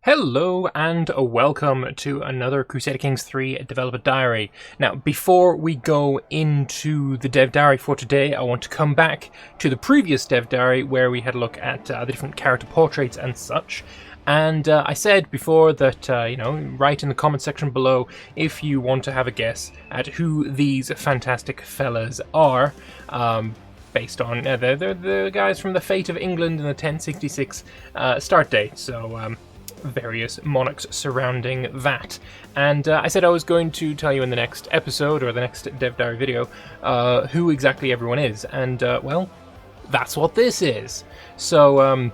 Hello and welcome to another Crusader Kings 3 Developer Diary. Now, before we go into the Dev Diary for today, I want to come back to the previous Dev Diary where we had a look at the different character portraits and such. And I said before that, write in the comment section below if you want to have a guess at who these fantastic fellas are. Based on they're the guys from the Fate of England and the 1066 start date. So various monarchs surrounding that. And I said I was going to tell you in the next episode or the next Dev Diary video who exactly everyone is. And well, that's what this is. So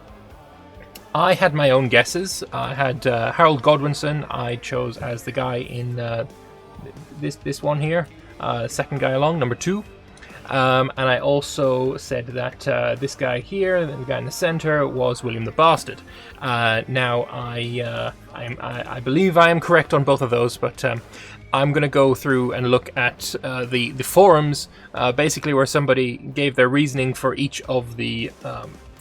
I had my own guesses. I had Harold Godwinson. I chose as the guy in this one here, second guy along, number 2. And I also said that this guy here, the guy in the center, was William the Bastard. Now, I believe I am correct on both of those, but I'm going to go through and look at the forums, basically where somebody gave their reasoning for each of the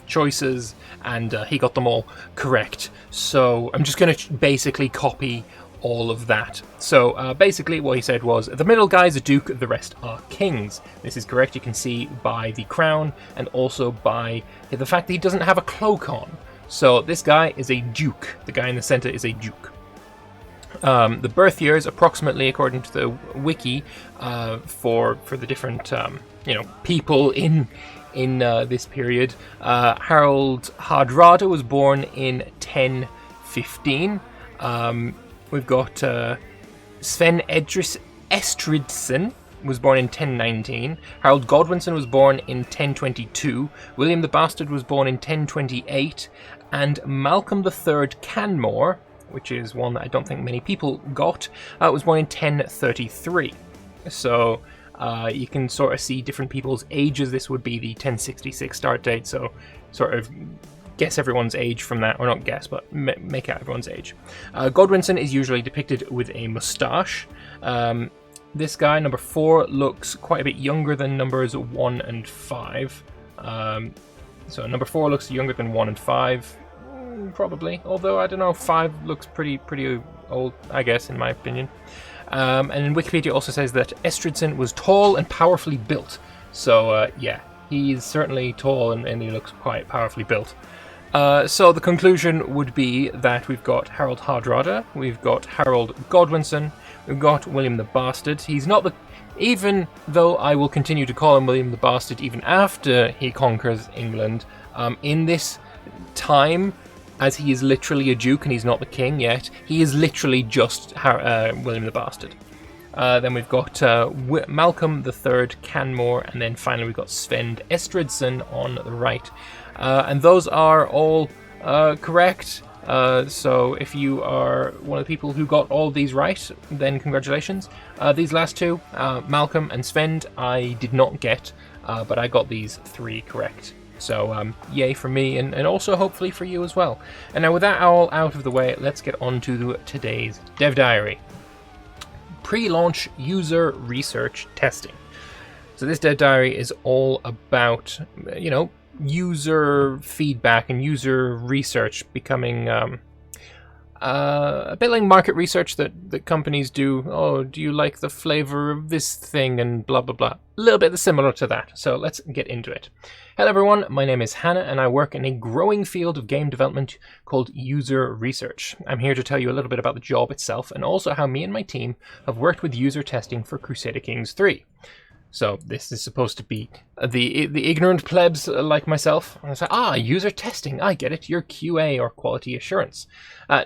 choices, and he got them all correct. So I'm just going to basically copy all of that. So basically what he said was, the middle guy is a duke, the rest are kings. This is correct. You can see by the crown and also by the fact that he doesn't have a cloak on. So this guy is a duke. The guy in the center is a duke. The birth years, approximately according to the wiki, for the different people in this period, Harold Hardrada was born in 1015. We've got Sven Estridsson was born in 1019. Harold Godwinson was born in 1022. William the Bastard was born in 1028. And Malcolm III Canmore, which is one that I don't think many people got, was born in 1033. So you can sort of see different people's ages. This would be the 1066 start date, so sort of guess everyone's age from that, or not guess, but make out everyone's age. Godwinson is usually depicted with a moustache. This guy, number 4, looks quite a bit younger than numbers 1 and 5. So number 4 looks younger than 1 and 5, probably. Although, I don't know, 5 looks pretty old, I guess, in my opinion. And then Wikipedia also says that Estridsson was tall and powerfully built. So, yeah, he's certainly tall and he looks quite powerfully built. So the conclusion would be that we've got Harold Hardrada, we've got Harold Godwinson, we've got William the Bastard. He's not the... Even though I will continue to call him William the Bastard even after he conquers England, in this time, as he is literally a duke and he's not the king yet, he is literally just William the Bastard. Then we've got Malcolm III Canmore, and then finally we've got Sven Estridsson on the right. And those are all correct. So if you are one of the people who got all these right, then congratulations. These last two, Malcolm and Sven, I did not get, but I got these 3 correct. So yay for me, and also hopefully for you as well. And now with that all out of the way, let's get on to today's Dev Diary. Pre-launch user research testing. So this Dev Diary is all about, user feedback and user research becoming a bit like market research that companies do. Oh, do you like the flavor of this thing and blah blah blah. A little bit similar to that. So let's get into it. Hello everyone, my name is Hannah and I work in a growing field of game development called user research. I'm here to tell you a little bit about the job itself and also how me and my team have worked with user testing for Crusader Kings 3. So this is supposed to be the ignorant plebs like myself. And I say, user testing, I get it, you're QA or quality assurance.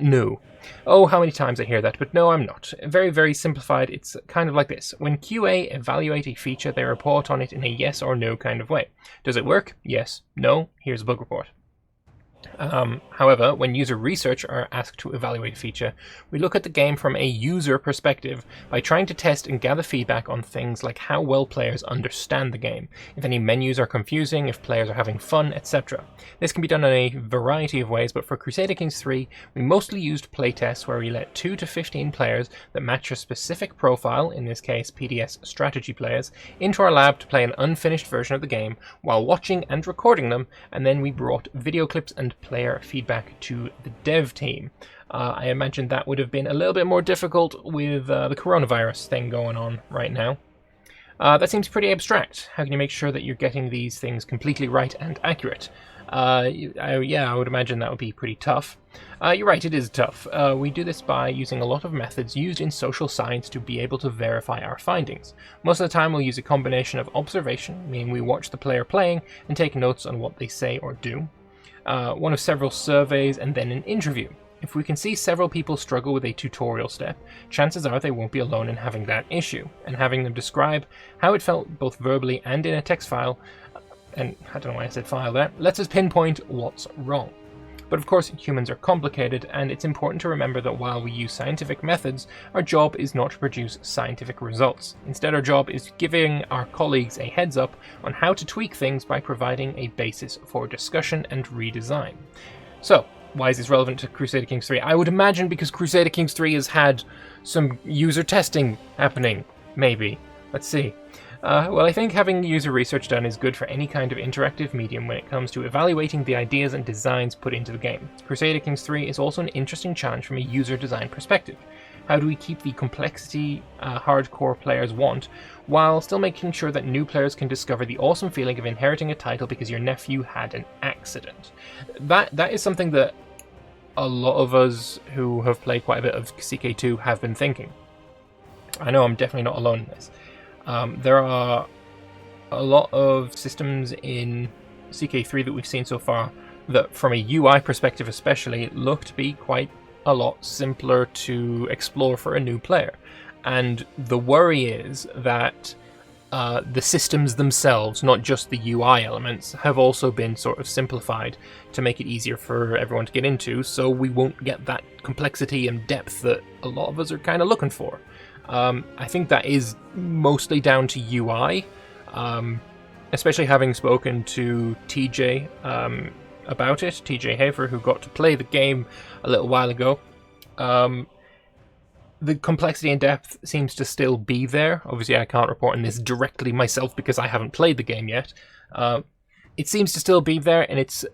No. Oh, how many times I hear that, but no, I'm not. Very, very simplified, it's kind of like this. When QA evaluate a feature, they report on it in a yes or no kind of way. Does it work? Yes. No? Here's a bug report. However, when user research are asked to evaluate a feature, we look at the game from a user perspective by trying to test and gather feedback on things like how well players understand the game, if any menus are confusing, if players are having fun, etc. This can be done in a variety of ways, but for Crusader Kings 3, we mostly used playtests where we let 2 to 15 players that match a specific profile, in this case PDS strategy players, into our lab to play an unfinished version of the game while watching and recording them, and then we brought video clips and send player feedback to the dev team. I imagine that would have been a little bit more difficult with the coronavirus thing going on right now. That seems pretty abstract. How can you make sure that you're getting these things completely right and accurate? Yeah, I would imagine that would be pretty tough. You're right, it is tough. We do this by using a lot of methods used in social science to be able to verify our findings. Most of the time we'll use a combination of observation, meaning we watch the player playing and take notes on what they say or do, one of several surveys, and then an interview. If we can see several people struggle with a tutorial step, chances are they won't be alone in having that issue, and having them describe how it felt both verbally and in a text file, and I don't know why I said file there, lets us pinpoint what's wrong. But of course, humans are complicated, and it's important to remember that while we use scientific methods, our job is not to produce scientific results. Instead, our job is giving our colleagues a heads up on how to tweak things by providing a basis for discussion and redesign. So, why is this relevant to Crusader Kings 3? I would imagine because Crusader Kings 3 has had some user testing happening, maybe. Let's see. Well, I think having user research done is good for any kind of interactive medium when it comes to evaluating the ideas and designs put into the game. Crusader Kings 3 is also an interesting challenge from a user design perspective. How do we keep the complexity hardcore players want, while still making sure that new players can discover the awesome feeling of inheriting a title because your nephew had an accident? That is something that a lot of us who have played quite a bit of CK2 have been thinking. I know I'm definitely not alone in this. There are a lot of systems in CK3 that we've seen so far that, from a UI perspective especially, look to be quite a lot simpler to explore for a new player. And the worry is that the systems themselves, not just the UI elements, have also been sort of simplified to make it easier for everyone to get into, so we won't get that complexity and depth that a lot of us are kind of looking for. I think that is mostly down to UI, especially having spoken to TJ about it, TJ Hafer, who got to play the game a little while ago. The complexity and depth seems to still be there. Obviously, I can't report on this directly myself because I haven't played the game yet. It seems to still be there, and it's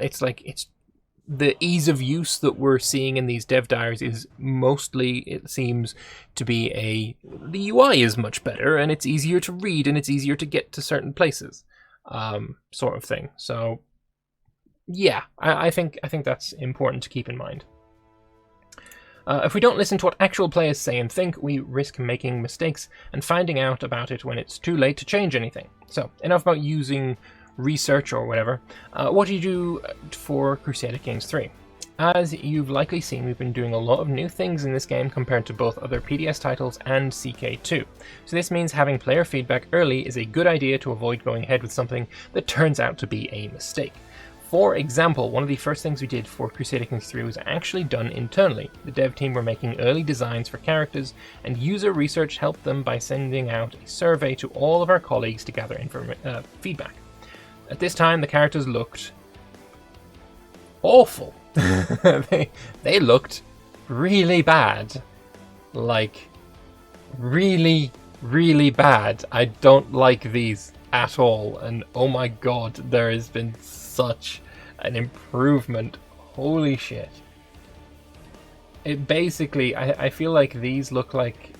the ease of use that we're seeing in these dev diaries is mostly, it seems to be the UI is much better, and it's easier to read, and it's easier to get to certain places, sort of thing. So, yeah, I think that's important to keep in mind. If we don't listen to what actual players say and think, we risk making mistakes and finding out about it when it's too late to change anything. So, enough about using research or whatever. What do you do for Crusader Kings 3? As you've likely seen, we've been doing a lot of new things in this game compared to both other PDS titles and CK2. So this means having player feedback early is a good idea to avoid going ahead with something that turns out to be a mistake. For example, one of the first things we did for Crusader Kings 3 was actually done internally. The dev team were making early designs for characters, and user research helped them by sending out a survey to all of our colleagues to gather feedback. At this time, the characters looked awful. they looked really bad. Like, really, really bad. I don't like these at all, and oh my god, there has been such an improvement. Holy shit. It basically, I feel like these look like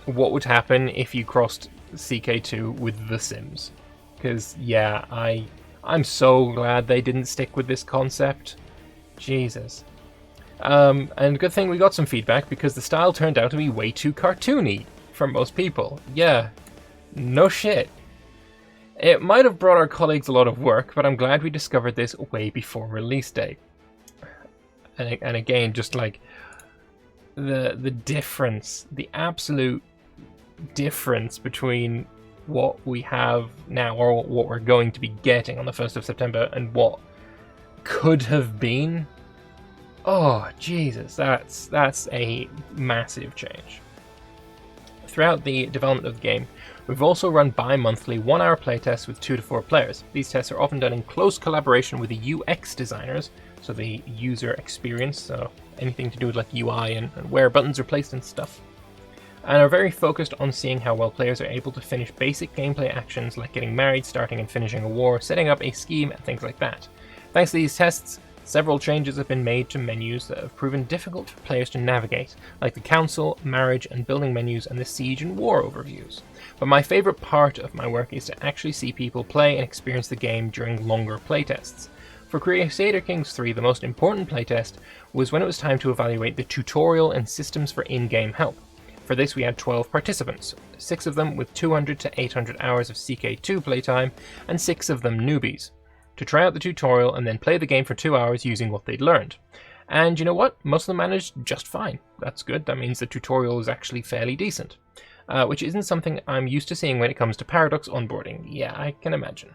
what would happen if you crossed CK2 with The Sims. Because, yeah, I'm so glad they didn't stick with this concept. Jesus. And good thing we got some feedback, because the style turned out to be way too cartoony for most people. Yeah, no shit. It might have brought our colleagues a lot of work, but I'm glad we discovered this way before release date. And again, just like the difference, the absolute difference between what we have now, or what we're going to be getting on the 1st of September, and what could have been. Oh, Jesus, that's a massive change. Throughout the development of the game, we've also run bi-monthly 1-hour playtests with 2 to 4 players. These tests are often done in close collaboration with the UX designers, so the user experience, so anything to do with like UI and where buttons are placed and stuff, and are very focused on seeing how well players are able to finish basic gameplay actions like getting married, starting and finishing a war, setting up a scheme, and things like that. Thanks to these tests, Several changes have been made to menus that have proven difficult for players to navigate, like the council, marriage, and building menus and the siege and war overviews. But my favourite part of my work is to actually see people play and experience the game during longer playtests. For Crusader Kings 3, the most important playtest was when it was time to evaluate the tutorial and systems for in-game help. For this we had 12 participants, 6 of them with 200 to 800 hours of CK2 playtime, and 6 of them newbies, to try out the tutorial and then play the game for 2 hours using what they'd learned. And you know what? Most of them managed just fine. That's good, that means the tutorial is actually fairly decent. Which isn't something I'm used to seeing when it comes to Paradox onboarding. Yeah, I can imagine.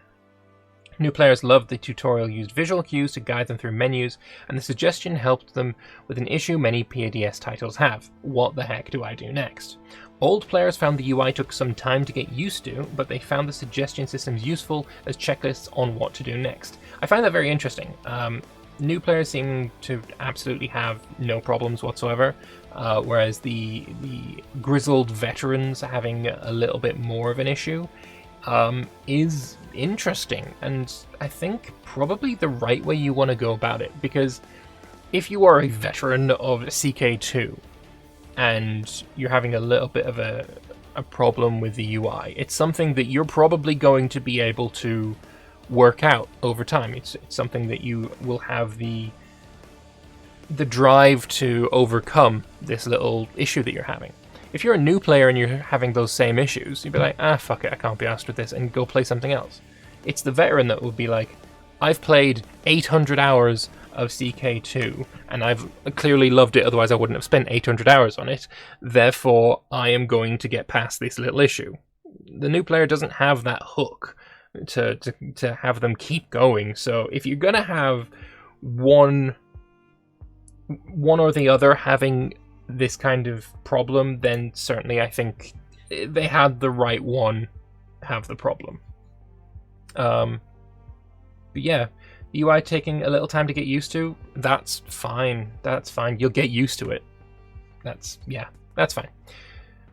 New players loved the tutorial used visual cues to guide them through menus, and the suggestion helped them with an issue many PADS titles have: what the heck do I do next? Old players found the UI took some time to get used to, but they found the suggestion systems useful as checklists on what to do next. I find that very interesting. New players seem to absolutely have no problems whatsoever, whereas the grizzled veterans having a little bit more of an issue is interesting, and I think probably the right way you want to go about it, because if you are a veteran of CK2 and you're having a little bit of a problem with the UI, it's something that you're probably going to be able to work out over time. It's something that you will have the drive to overcome this little issue that you're having. If you're a new player and you're having those same issues, you'd be like, fuck it, I can't be asked with this, and go play something else. It's the veteran that would be like, I've played 800 hours of CK2, and I've clearly loved it, otherwise I wouldn't have spent 800 hours on it, therefore I am going to get past this little issue. The new player doesn't have that hook to have them keep going, so if you're gonna have one or the other having this kind of problem, then certainly I think they had the right one have the problem. But yeah, the UI taking a little time to get used to, that's fine. That's fine. You'll get used to it. That's fine.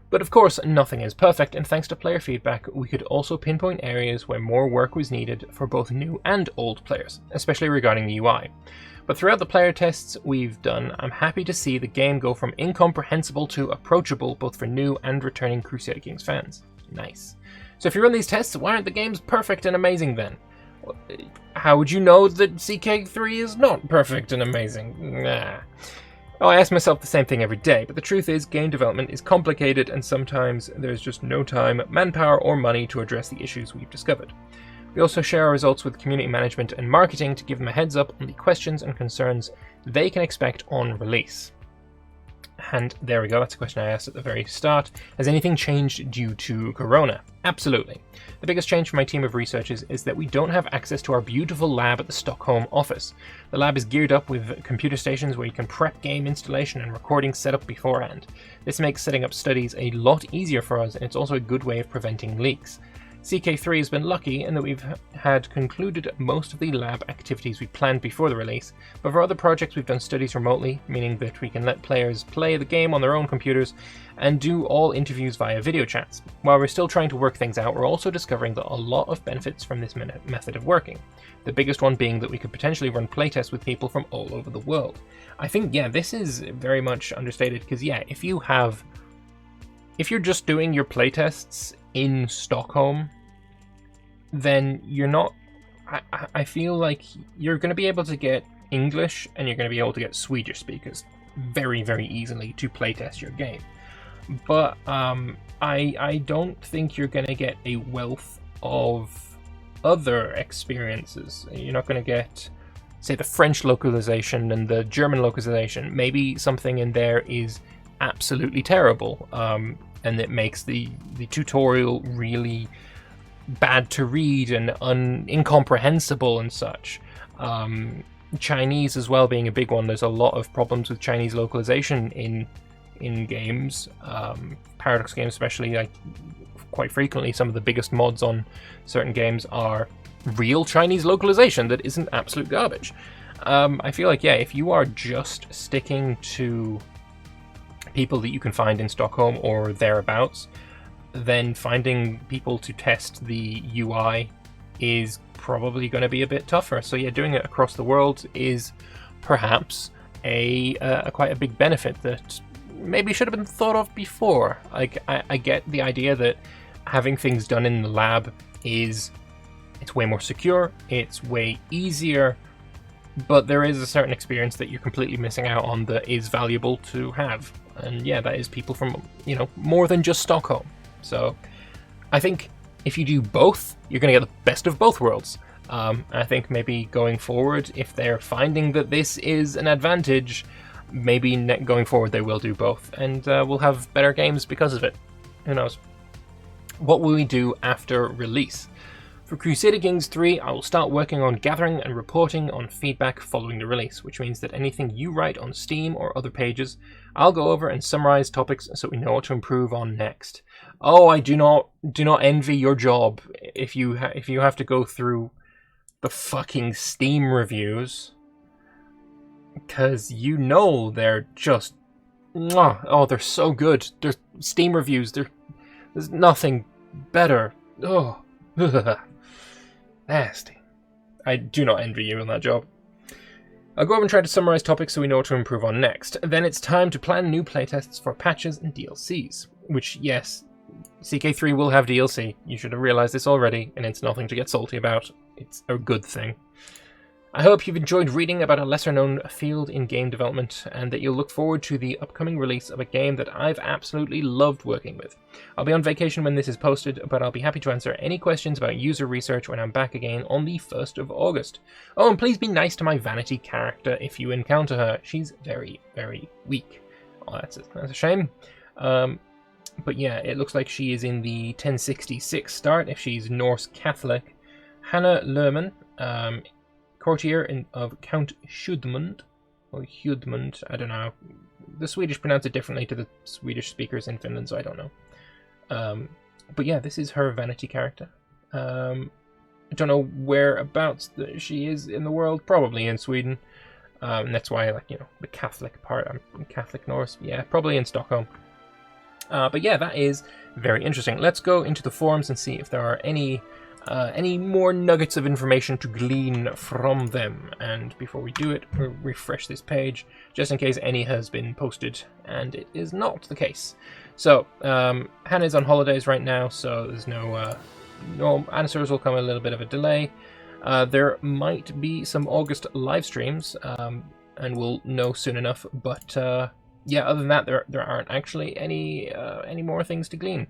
But of course, nothing is perfect, and thanks to player feedback, we could also pinpoint areas where more work was needed for both new and old players, especially regarding the UI. But throughout the player tests we've done, I'm happy to see the game go from incomprehensible to approachable, both for new and returning Crusader Kings fans. Nice. So if you run these tests, why aren't the games perfect and amazing then? How would you know that CK3 is not perfect and amazing? Nah. Oh, I ask myself the same thing every day, but the truth is game development is complicated, and sometimes there's just no time, manpower, or money to address the issues we've discovered. We also share our results with community management and marketing to give them a heads up on the questions and concerns they can expect on release. And there we go, that's a question I asked at the very start. Has anything changed due to Corona? Absolutely. The biggest change for my team of researchers is that we don't have access to our beautiful lab at the Stockholm office. The lab is geared up with computer stations where you can prep game installation and recording set up beforehand. This makes setting up studies a lot easier for us, and it's also a good way of preventing leaks. CK3 has been lucky in that we've had concluded most of the lab activities we planned before the release, but for other projects we've done studies remotely, meaning that we can let players play the game on their own computers and do all interviews via video chats. While we're still trying to work things out, we're also discovering a lot of benefits from this method of working. The biggest one being that we could potentially run playtests with people from all over the world. I think, yeah, this is very much understated, because yeah, if you're just doing your playtests in Stockholm, then you're not, I feel like you're going to be able to get English and you're going to be able to get Swedish speakers very, very easily to playtest your game. But I don't think you're going to get a wealth of other experiences. You're not going to get, say, the French localization and the German localization. Maybe something in there is absolutely terrible, and it makes the tutorial really bad to read and incomprehensible and such. Chinese as well being a big one. There's a lot of problems with Chinese localization in games, Paradox games especially. Like, quite frequently some of the biggest mods on certain games are real Chinese localization that isn't absolute garbage. I feel like, yeah, if you are just sticking to people that you can find in Stockholm or thereabouts, then finding people to test the UI is probably going to be a bit tougher. So yeah, doing it across the world is perhaps a quite a big benefit that maybe should have been thought of before. Like, I get the idea that having things done in the lab it's way more secure, it's way easier, but there is a certain experience that you're completely missing out on that is valuable to have. And yeah, that is people from, you know, more than just Stockholm. So I think if you do both, you're going to get the best of both worlds. I think maybe going forward, if they're finding that this is an advantage, maybe going forward they will do both, and we'll have better games because of it. Who knows? What will we do after release? For Crusader Kings 3, I will start working on gathering and reporting on feedback following the release, which means that anything you write on Steam or other pages, I'll go over and summarize topics so we know what to improve on next. Oh, I do not envy your job if you have to go through the fucking Steam reviews, because you know they're just, oh, they're so good. They're Steam reviews. There's nothing better. Oh. Nasty. I do not envy you on that job. I'll go over and try to summarize topics so we know what to improve on next. Then it's time to plan new playtests for patches and DLCs. Which, yes, CK3 will have DLC. You should have realized this already, and it's nothing to get salty about. It's a good thing. I hope you've enjoyed reading about a lesser-known field in game development, and that you'll look forward to the upcoming release of a game that I've absolutely loved working with. I'll be on vacation when this is posted, but I'll be happy to answer any questions about user research when I'm back again on the 1st of August. Oh, and please be nice to my vanity character if you encounter her. She's very, very weak. Oh, that's a shame. But yeah, it looks like she is in the 1066 start if she's Norse Catholic. Hannah Lerman, courtier of Count Sjudmund, or Hjudmund, I don't know. The Swedish pronounce it differently to the Swedish speakers in Finland, so I don't know. But yeah, this is her vanity character. I don't know whereabouts she is in the world, probably in Sweden. And that's why, like, you know, the Catholic part, I'm Catholic Norse, yeah, probably in Stockholm. But yeah, that is very interesting. Let's go into the forums and see if there are any more nuggets of information to glean from them. And before we do it, we'll refresh this page just in case any has been posted, and it is not the case. So Hannah's on holidays right now, so there's no answers. Will come a little bit of a delay. There might be some August live streams, and we'll know soon enough. But yeah, other than that, there aren't actually any more things to glean.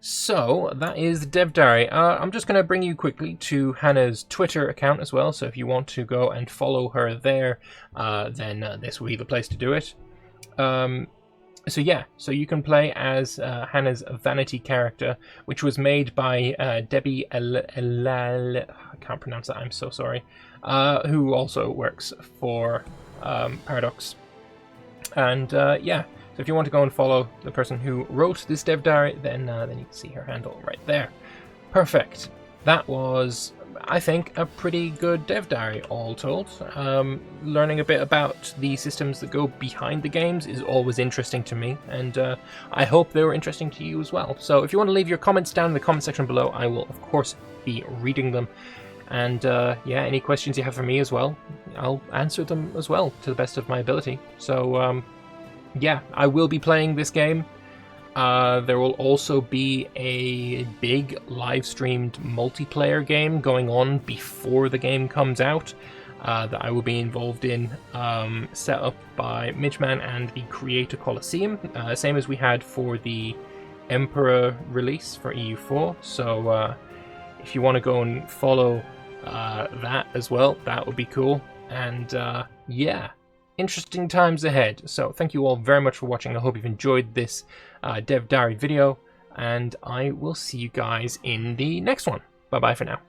So that is the Dev Diary. I'm just going to bring you quickly to Hannah's Twitter account as well. So if you want to go and follow her there, then this will be the place to do it. So yeah, so you can play as Hannah's vanity character, which was made by Debbie I can't pronounce that, I'm so sorry, who also works for Paradox. And yeah, so if you want to go and follow the person who wrote this Dev Diary, then you can see her handle right there. Perfect. That was, I think, a pretty good Dev Diary, all told. Learning a bit about the systems that go behind the games is always interesting to me, and I hope they were interesting to you as well. So if you want to leave your comments down in the comment section below, I will, of course, be reading them. And yeah, any questions you have for me as well, I'll answer them as well to the best of my ability. So yeah, I will be playing this game. There will also be a big live-streamed multiplayer game going on before the game comes out that I will be involved in, set up by Midgeman and the Creator Colosseum, same as we had for the Emperor release for EU4. So if you want to go and follow that as well, that would be cool. And yeah, interesting times ahead. So thank you all very much for watching. I hope you've enjoyed this Dev Diary video, and I will see you guys in the next one. Bye bye for now.